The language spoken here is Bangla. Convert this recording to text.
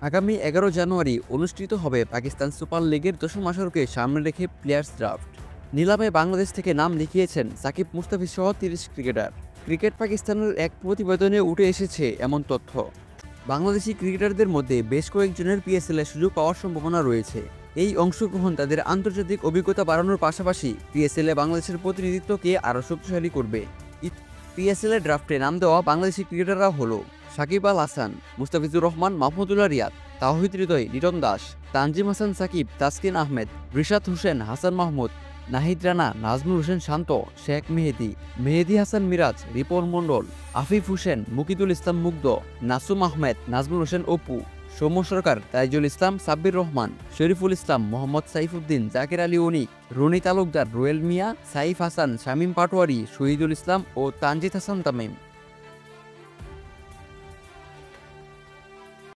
আগামী ১১ জানুয়ারি অনুষ্ঠিত হবে পাকিস্তান সুপার লিগের দশম আসরকে সামনে রেখে প্লেয়ার্স ড্রাফট। নিলামে বাংলাদেশ থেকে নাম লিখিয়েছেন সাকিব মুস্তাফিজ সহ ৩০ ক্রিকেটার। ক্রিকেট পাকিস্তানের এক প্রতিবেদনে উঠে এসেছে এমন তথ্য। বাংলাদেশি ক্রিকেটারদের মধ্যে বেশ কয়েকজনের পিএসএলে সুযোগ পাওয়ার সম্ভাবনা রয়েছে। এই অংশগ্রহণ তাদের আন্তর্জাতিক অভিজ্ঞতা বাড়ানোর পাশাপাশি পিএসএলে বাংলাদেশের প্রতিনিধিত্বকে আরও শক্তিশালী করবে। পিএসএল ড্রাফটে নাম দেওয়া বাংলাদেশি ক্রিকেটাররা হলো সাকিব আল হাসান, মুস্তাফিজুর রহমান, মাহমুদুল্লাহ রিয়াদ, তাওহিদ হৃদয়, লিটন দাস, তানজিম হাসান সাকিব, তাসকিন আহমেদ, রিশাদ হোসেন, হাসান মাহমুদ, নাহিদ রানা, নাজমুল হোসেন শান্ত, শেখ মেহেদী, মেহেদী হাসান মিরাজ, রিপন মণ্ডল, আফিফ হোসেন, মুকিদুল ইসলাম মুগ্ধ, নাসুম আহমেদ, নাজমুল হোসেন অপু, সৌম্য সরকার, তাইজুল ইসলাম, সাব্বির রহমান, শরীফুল ইসলাম, মোহাম্মদ সাইফুদ্দিন, জাকির আলী অনিক, রনি তালুকদার, রুয়েল মিয়া, সাইফ হাসান, শামীম পাটোয়ারি, শহীদুল ইসলাম ও তানজিদ হাসান তামিম।